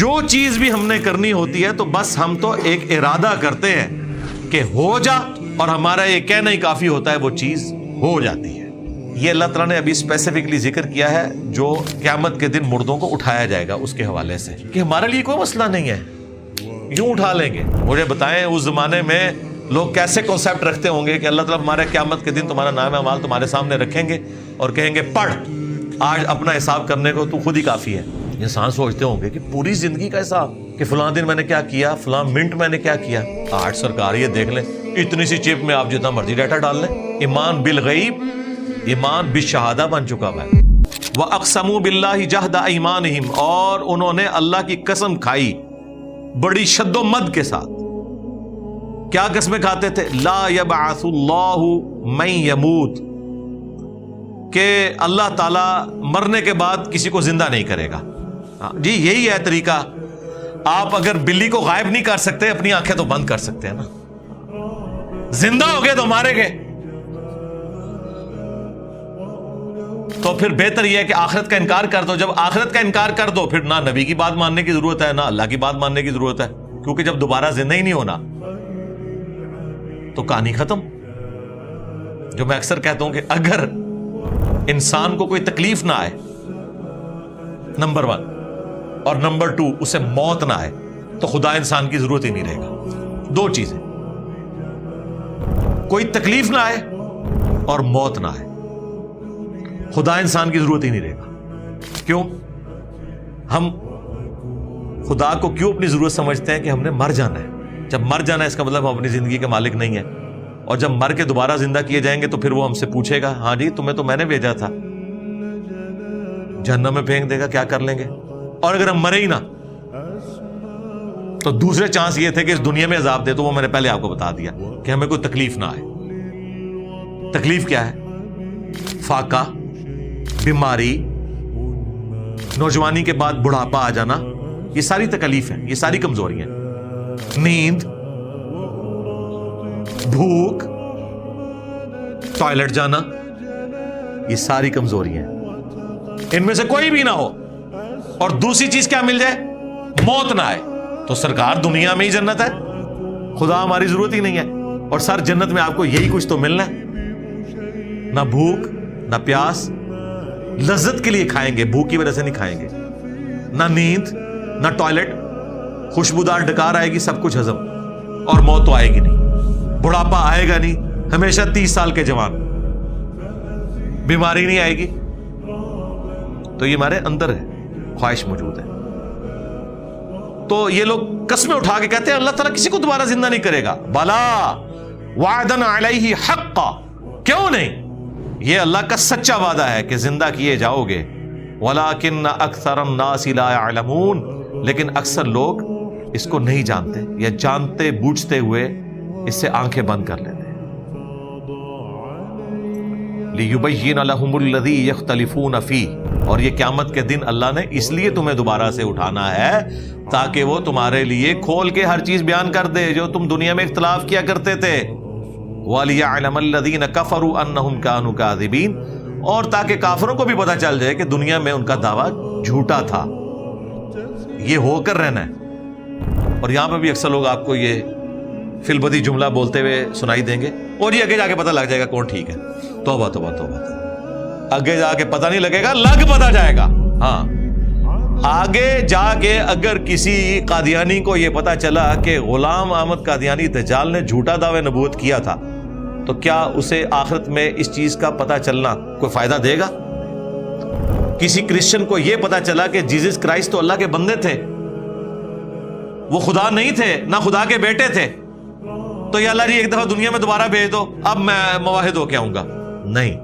جو چیز بھی ہم نے کرنی ہوتی ہے تو بس ہم تو ایک ارادہ کرتے ہیں کہ ہو جا، اور ہمارا یہ کہنا ہی کافی ہوتا ہے، وہ چیز ہو جاتی ہے۔ یہ اللہ تعالیٰ نے ابھی اسپیسیفکلی ذکر کیا ہے جو قیامت کے دن مردوں کو اٹھایا جائے گا اس کے حوالے سے، کہ ہمارے لیے کوئی مسئلہ نہیں ہے، یوں اٹھا لیں گے۔ مجھے بتائیں اس زمانے میں لوگ کیسے کنسیپٹ رکھتے ہوں گے کہ اللہ تعالیٰ ہمارے قیامت کے دن تمہارا نام اعمال تمہارے سامنے رکھیں گے اور کہیں گے پڑھ، آج اپنا حساب کرنے کو تو خود ہی کافی ہے۔ انسان سوچتے ہوں گے کہ پوری زندگی کا حساب، کہ فلاں دن میں نے کیا کیا، فلاں منٹ میں نے کیا کیا۔ آج سرکار یہ دیکھ لیں، اتنی سی چپ میں آپ جتنا مرضی ڈیٹا ڈال لیں۔ ایمان بالغیب، ایمان بالشہادہ بن چکا ہے۔ وَأَقْسَمُوا بِاللَّهِ جَهْدَ أَيْمَانِهِمْ، اور انہوں نے اللہ کی قسم کھائی بڑی شد و مد کے ساتھ۔ کیا قسمیں کھاتے تھے؟ لا يبعث اللہ من يموت، کہ اللہ تعالیٰ مرنے کے بعد کسی کو زندہ نہیں کرے گا۔ جی یہی ہے طریقہ۔ آپ اگر بلی کو غائب نہیں کر سکتے، اپنی آنکھیں تو بند کر سکتے ہیں نا۔ زندہ ہو گئے تو مارے گئے، تو پھر بہتر یہ ہے کہ آخرت کا انکار کر دو۔ جب آخرت کا انکار کر دو پھر نہ نبی کی بات ماننے کی ضرورت ہے، نہ اللہ کی بات ماننے کی ضرورت ہے، کیونکہ جب دوبارہ زندہ ہی نہیں ہونا تو کہانی ختم۔ جو میں اکثر کہتا ہوں کہ اگر انسان کو کوئی تکلیف نہ آئے، نمبر 1، اور نمبر 2 اسے موت نہ آئے، تو خدا انسان کی ضرورت ہی نہیں رہے گا۔ دو چیزیں، کوئی تکلیف نہ آئے اور موت نہ آئے، خدا انسان کی ضرورت ہی نہیں رہے گا۔ کیوں؟ ہم خدا کو کیوں اپنی ضرورت سمجھتے ہیں؟ کہ ہم نے مر جانا ہے۔ جب مر جانا ہے اس کا مطلب ہم اپنی زندگی کے مالک نہیں ہیں، اور جب مر کے دوبارہ زندہ کیے جائیں گے تو پھر وہ ہم سے پوچھے گا ہاں جی تمہیں تو میں نے بھیجا تھا، جہنم میں پھینک دے گا، کیا کر لیں گے؟ اور اگر ہم مرے ہی نہ تو دوسرے چانس یہ تھے کہ اس دنیا میں عذاب دے، تو وہ میں نے پہلے آپ کو بتا دیا کہ ہمیں کوئی تکلیف نہ آئے۔ تکلیف کیا ہے؟ فاقہ، بیماری، نوجوانی کے بعد بڑھاپا آ جانا، یہ ساری تکلیف ہیں، یہ ساری کمزوری ہیں۔ نیند، بھوک، ٹوائلٹ جانا، یہ ساری کمزوری ہیں۔ ان میں سے کوئی بھی نہ ہو اور دوسری چیز کیا مل جائے؟ موت نہ آئے، تو سرکار دنیا میں ہی جنت ہے، خدا ہماری ضرورت ہی نہیں ہے۔ اور سر جنت میں آپ کو یہی کچھ تو ملنا ہے، نہ بھوک نہ پیاس، لذت کے لیے کھائیں گے، بھوک کی وجہ سے نہیں کھائیں گے، نہ نیند نہ ٹوائلٹ، خوشبودار ڈکار آئے گی، سب کچھ ہضم، اور موت تو آئے گی نہیں، بڑھاپا آئے گا نہیں، ہمیشہ 30 سال کے جوان، بیماری نہیں آئے گی۔ تو یہ ہمارے اندر ہے، خواہش موجود ہے۔ تو یہ لوگ قسمیں اٹھا کے کہتے ہیں اللہ تعالیٰ کسی کو دوبارہ زندہ نہیں کرے گا۔ بلا وعدن علیہ حقا، کیوں نہیں؟ یہ اللہ کا سچا وعدہ ہے کہ زندہ کیے جاؤ گے۔ ولیکن اکثر الناس لا يعلمون، لیکن اکثر لوگ اس کو نہیں جانتے، یا جانتے بوجھتے ہوئے اس سے آنکھیں بند کر لیتے ہیں۔ لِيُبَيِّنَ لَهُمُ الَّذِي يَخْتَلِفُونَ فِيهِ، اور یہ قیامت کے دن اللہ نے اس لیے تمہیں دوبارہ سے اٹھانا ہے تاکہ وہ تمہارے لیے کھول کے ہر چیز بیان کر دے جو تم دنیا میں اختلاف کیا کرتے تھے۔ وَلِيَعْلَمَ الَّذِينَ كَفَرُوا أَنَّهُمْ كَانُوا كَاذِبِينَ، اور تاکہ کافروں کو بھی پتہ چل جائے کہ دنیا میں ان کا دعویٰ جھوٹا تھا۔ یہ ہو کر رہنا ہے۔ اور یہاں پہ بھی اکثر لوگ آپ کو یہ فی البدی جملہ بولتے ہوئے سنائی دیں گے، اور یہ آگے جا کے پتہ لگ جائے گا کون ٹھیک ہے۔ توبہ توبہ توبہ، آگے جا کے پتہ نہیں لگے گا، لگ پتہ جائے گا۔ ہاں، آگے جا کے اگر کسی قادیانی کو یہ پتہ چلا کہ غلام احمد قادیانی دجال نے جھوٹا دعوی نبوت کیا تھا، تو کیا اسے آخرت میں اس چیز کا پتہ چلنا کوئی فائدہ دے گا؟ کسی کرسچن کو یہ پتہ چلا کہ جیزس کرائسٹ تو اللہ کے بندے تھے، وہ خدا نہیں تھے، نہ خدا کے بیٹے تھے، تو یا اللہ جی ایک دفعہ دنیا میں دوبارہ بھیج دو، اب میں موحد ہو کے آؤں گا۔ نہیں،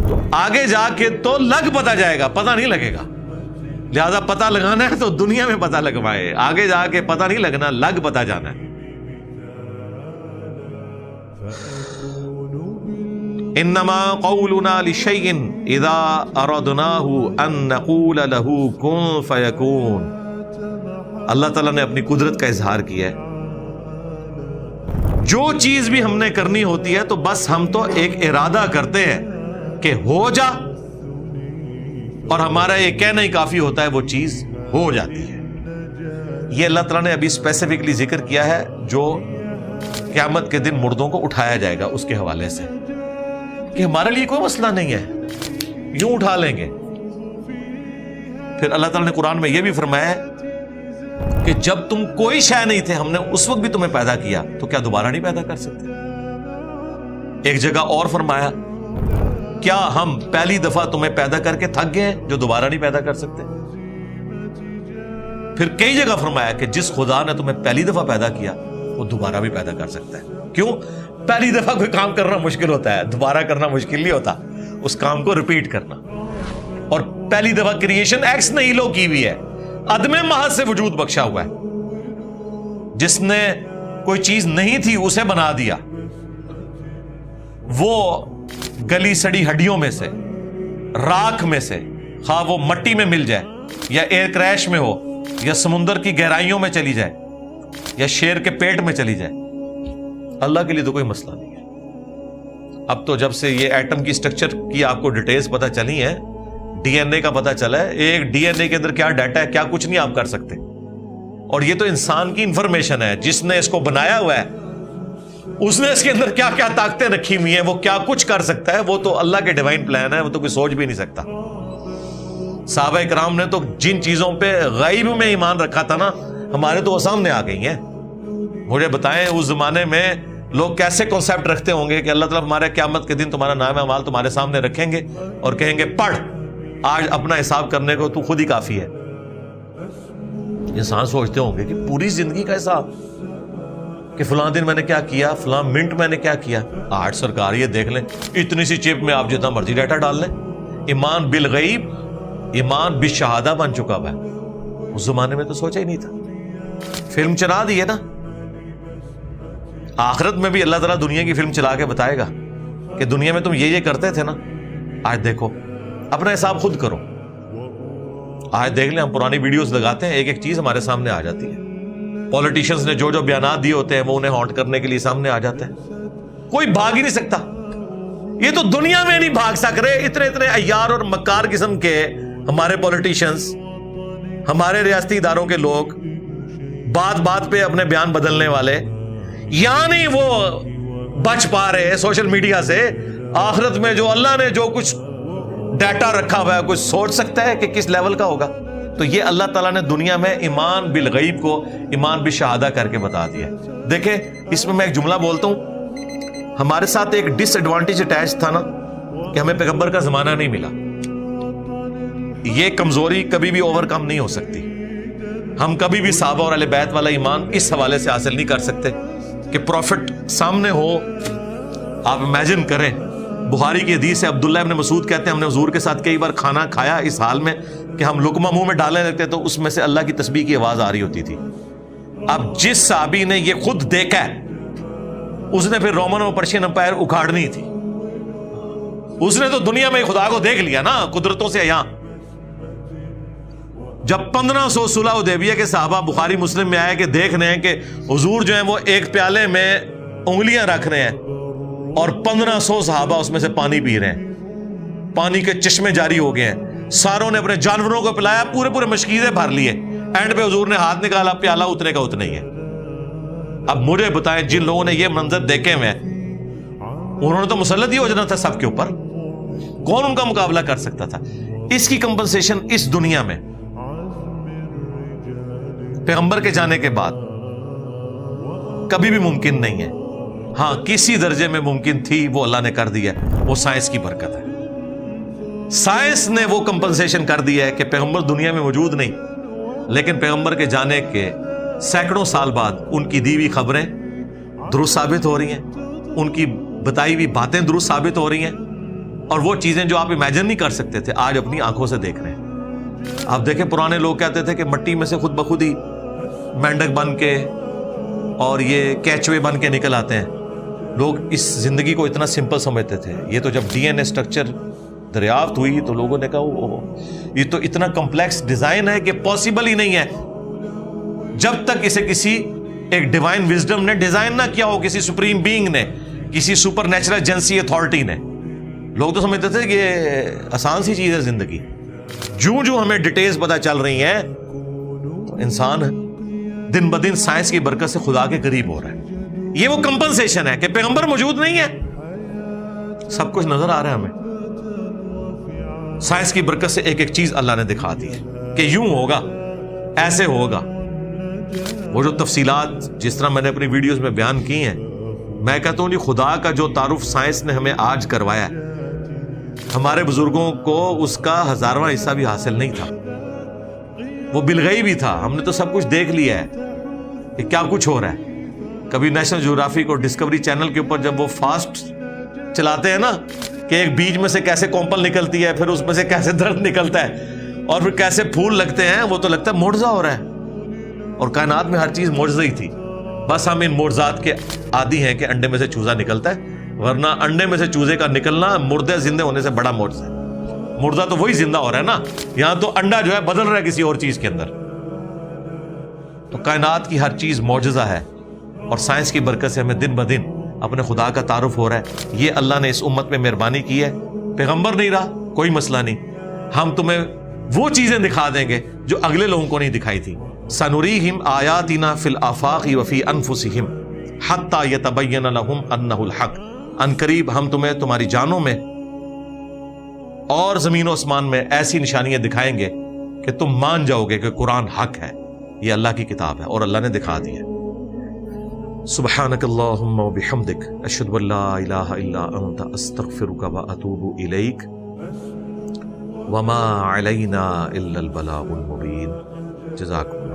تو آگے جا کے تو لگ پتہ جائے گا، پتہ نہیں لگے گا۔ لہذا پتہ لگانا ہے تو دنیا میں پتہ لگوائے، آگے جا کے پتہ نہیں لگنا، لگ پتہ جانا ہے۔ انما قولنا لشيء اذا اردناه ان نقول له كن فيكون۔ اللہ تعالیٰ نے اپنی قدرت کا اظہار کیا ہے۔ جو چیز بھی ہم نے کرنی ہوتی ہے تو بس ہم تو ایک ارادہ کرتے ہیں کہ ہو جا، اور ہمارا یہ کہنا ہی کافی ہوتا ہے وہ چیز ہو جاتی ہے. یہ اللہ تعالیٰ نے ابھی اسپیسیفکلی ذکر کیا ہے جو قیامت کے دن مردوں کو اٹھایا جائے گا اس کے حوالے سے کہ ہمارے لیے کوئی مسئلہ نہیں ہے، یوں اٹھا لیں گے. پھر اللہ تعالیٰ نے قرآن میں یہ بھی فرمایا ہے کہ جب تم کوئی شے نہیں تھے ہم نے اس وقت بھی تمہیں پیدا کیا تو کیا دوبارہ نہیں پیدا کر سکتے. ایک جگہ اور فرمایا کیا ہم پہلی دفعہ تمہیں پیدا کر کے تھک گئے جو دوبارہ نہیں پیدا کر سکتے. پھر کئی جگہ فرمایا کہ جس خدا نے تمہیں پہلی دفعہ پیدا کیا وہ دوبارہ بھی پیدا کر سکتا ہے. کیوں؟ پہلی دفعہ کوئی کام کرنا مشکل ہوتا ہے، دوبارہ کرنا مشکل نہیں ہوتا، اس کام کو ریپیٹ کرنا. اور پہلی دفعہ کریشن ایکس نیہیلو کی ہوئی ہے، عدم محض سے وجود بخشا ہوا ہے. جس نے کوئی چیز نہیں تھی اسے بنا دیا. وہ گلی سڑی ہڈیوں میں سے، راکھ میں سے، خواہ وہ مٹی میں مل جائے یا ایئر کریش میں ہو یا سمندر کی گہرائیوں میں چلی جائے یا شیر کے پیٹ میں چلی جائے، اللہ کے لیے تو کوئی مسئلہ نہیں ہے. اب تو جب سے یہ ایٹم کی سٹرکچر کی آپ کو ڈیٹیلز پتہ چلی ہیں، ڈی این اے کا پتہ چلا ہے، ایک ڈی این اے کے اندر کیا ڈیٹا ہے، کیا کچھ نہیں آپ کر سکتے. اور یہ تو انسان کی انفارمیشن ہے، جس نے اس کو بنایا ہوا ہے اس نے اس کے اندر کیا کیا طاقتیں رکھی ہوئی ہیں، وہ کیا کچھ کر سکتا ہے، وہ تو اللہ کے ڈیوائن پلان ہے، وہ تو کوئی سوچ بھی نہیں سکتا. صحابہ کرام نے تو جن چیزوں پہ غیب میں ایمان رکھا تھا نا، ہمارے تو وہ سامنے آ گئی ہیں. مجھے بتائیں اس زمانے میں لوگ کیسے کنسیپٹ رکھتے ہوں گے کہ اللہ تعالیٰ ہمارے قیامت کے دن تمہارا نام اعمال تمہارے سامنے رکھیں گے اور کہیں گے پڑھ، آج اپنا حساب کرنے کو تو خود ہی کافی ہے. انسان سوچتے ہوں گے کہ پوری زندگی کا حساب کہ فلاں دن میں نے کیا کیا، فلاں منٹ میں نے کیا کیا. آج سرکار یہ دیکھ لیں اتنی سی چپ میں آپ جتنا مرضی ڈیٹا ڈال لیں. ایمان بالغیب، ایمان بالشہادہ بن چکا ہوا ہے. اس زمانے میں تو سوچا ہی نہیں تھا. فلم چلا دی ہے نا، آخرت میں بھی اللہ تعالیٰ دنیا کی فلم چلا کے بتائے گا کہ دنیا میں تم یہ کرتے تھے نا، آج دیکھو، اپنا حساب خود کرو. آج دیکھ لیں، ہم پرانی ویڈیوز لگاتے ہیں، ایک ایک چیز ہمارے سامنے آ جاتی ہے. پولیٹیشنز نے جو جو بیانات دیے ہوتے ہیں وہ انہیں ہانٹ کرنے کے لیے سامنے آ جاتے ہیں. کوئی بھاگ ہی نہیں سکتا. یہ تو دنیا میں نہیں بھاگ سک رہے. اتنے اتنے عیار اور مکار قسم کے ہمارے پولیٹیشنز، ہمارے ریاستی اداروں کے لوگ، بات بات پہ اپنے بیان بدلنے والے، یعنی وہ بچ پا رہے ہیں سوشل میڈیا سے. آخرت میں جو اللہ نے جو کچھ ڈیٹا رکھا ہوا ہے، کوئی سوچ سکتا ہے کہ کس لیول کا ہوگا. تو یہ اللہ تعالیٰ نے دنیا میں ایمان بالغیب کو ایمان بالشہادہ کر کے بتا دیا. دیکھیں اس میں ایک جملہ بولتا ہوں، ہمارے ساتھ ایک ڈس ایڈوانٹیج اٹیچ تھا نا کہ ہمیں پیغمبر کا زمانہ نہیں ملا. یہ کمزوری کبھی بھی اوور کم نہیں ہو سکتی. ہم کبھی بھی صحابہ اور اہل بیت والا ایمان اس حوالے سے حاصل نہیں کر سکتے کہ پروفٹ سامنے ہو. آپ امیجن کریں، بخاری کی حدیث ہے، عبداللہ ابن مسعود کہتے ہیں ہم نے حضور کے ساتھ کئی بار کھانا کھایا اس حال میں کہ ہم لقمہ منہ میں ڈالنے لگتے تو اس میں سے اللہ کی تسبیح کی آواز آ رہی ہوتی تھی. اب جس صحابی نے یہ خود دیکھا ہے، اس نے پھر رومن اور پرشین امپائر اکھاڑنی تھی. اس نے تو دنیا میں خدا کو دیکھ لیا نا قدرتوں سے. یہاں جب 1500 صلح حدیبیہ کے صحابہ بخاری مسلم میں آئے کہ دیکھ رہے ہیں کہ حضور جو ہیں وہ ایک پیالے میں انگلیاں رکھ رہے ہیں اور 1500 صحابہ اس میں سے پانی پی رہے ہیں، پانی کے چشمے جاری ہو گئے ہیں، ساروں نے اپنے جانوروں کو پلایا، پورے پورے مشکیزیں بھر لیے، اینڈ پہ حضور نے ہاتھ نکالا، پیالہ اتنے کا اتنا ہی ہے. اب مجھے بتائیں جن لوگوں نے یہ منظر دیکھے ہوئے انہوں نے تو مسلط ہی ہو جانا تھا سب کے اوپر. کون ان کا مقابلہ کر سکتا تھا؟ اس کی کمپنسیشن اس دنیا میں پیغمبر کے جانے کے بعد کبھی بھی ممکن نہیں ہے. ہاں کسی درجے میں ممکن تھی، وہ اللہ نے کر دیا، وہ سائنس کی برکت ہے. سائنس نے وہ کمپنسیشن کر دیا ہے کہ پیغمبر دنیا میں موجود نہیں، لیکن پیغمبر کے جانے کے سینکڑوں سال بعد ان کی دی ہوئی خبریں درست ثابت ہو رہی ہیں، ان کی بتائی ہوئی باتیں درست ثابت ہو رہی ہیں، اور وہ چیزیں جو آپ امیجن نہیں کر سکتے تھے آج اپنی آنکھوں سے دیکھ رہے ہیں. آپ دیکھیں پرانے لوگ کہتے تھے کہ مٹی میں سے خود بخود ہی مینڈک بن کے اور یہ کیچوے بن کے نکل آتے ہیں. لوگ اس زندگی کو اتنا سمپل سمجھتے تھے. یہ تو جب ڈی این اے اسٹرکچر دریافت ہوئی تو لوگوں نے کہا یہ تو اتنا کمپلیکس ڈیزائن ہے کہ پاسبل ہی نہیں ہے. جب تک اسے کسی ایک ڈیوائن وزڈم نے ڈیزائن نہ کیا ہو، کسی سپریم بینگ نے، کسی سپر نیچرل ایجنسی اتھارٹی نے. لوگ تو سمجھتے تھے کہ یہ آسان سی چیز ہے زندگی. جو ہمیں ڈیٹیلز پتہ چل رہی ہیں تو انسان دن بدن سائنس کی برکت سے خدا کے قریب ہو رہا ہے. یہ وہ کمپنسیشن ہے کہ پیغمبر موجود نہیں ہے, سب کچھ نظر آ رہا ہے ہمیں. سائنس کی برکت سے ایک ایک چیز اللہ نے دکھا دی ہے کہ یوں ہوگا, ایسے ہوگا. وہ جو تفصیلات جس طرح میں نے اپنی ویڈیوز میں بیان کی ہیں, میں کہتا ہوں خدا کا جو تعارف سائنس نے ہمیں آج کروایا ہے, ہمارے بزرگوں کو اس کا 1000واں حصہ بھی حاصل نہیں تھا. وہ بالغیب بھی تھا. ہم نے تو سب کچھ دیکھ لیا ہے کہ کیا کچھ ہو رہا ہے. کبھی نیشنل جیوگرافک اور ڈسکوری چینل کے اوپر جب وہ فاسٹ چلاتے ہیں نا کہ ایک بیج میں سے کیسے کومپل نکلتی ہے, پھر اس میں سے کیسے درخت نکلتا ہے, اور پھر کیسے پھول لگتے ہیں, وہ تو لگتا ہے معجزہ ہو رہا ہے. اور کائنات میں ہر چیز معجزہ ہی تھی. بس ہم ان معجزات کے عادی ہیں کہ انڈے میں سے چوزا نکلتا ہے, ورنہ انڈے میں سے چوزے کا نکلنا مردے زندے ہونے سے بڑا معجزہ ہے. مردہ تو وہی زندہ ہو رہا ہے نا, یہاں تو انڈا جو ہے بدل رہا ہے کسی اور چیز کے اندر. تو کائنات کی ہر چیز معجزہ ہے, اور سائنس کی برکت سے ہمیں دن بدن اپنے خدا کا تعارف ہو رہا ہے. یہ اللہ نے اس امت میں مہربانی کی ہے. پیغمبر نہیں رہا, کوئی مسئلہ نہیں, ہم تمہیں وہ چیزیں دکھا دیں گے جو اگلے لوگوں کو نہیں دکھائی تھی. سنریہم آیاتنا فی الآفاق وفی انفسہم حتی یتبین لہم انہ الحق. ان قریب ہم تمہیں تمہاری جانوں میں اور زمین و آسمان میں ایسی نشانیاں دکھائیں گے کہ تم مان جاؤ گے کہ قرآن حق ہے, یہ اللہ کی کتاب ہے, اور اللہ نے دکھا دی ہے. سبحانک اللہم و بحمدک اشہد ان لا الہ الا انت استغفرک و اتوب الیک وما علینا الا البلاغ المبین. جزاکم اللہ.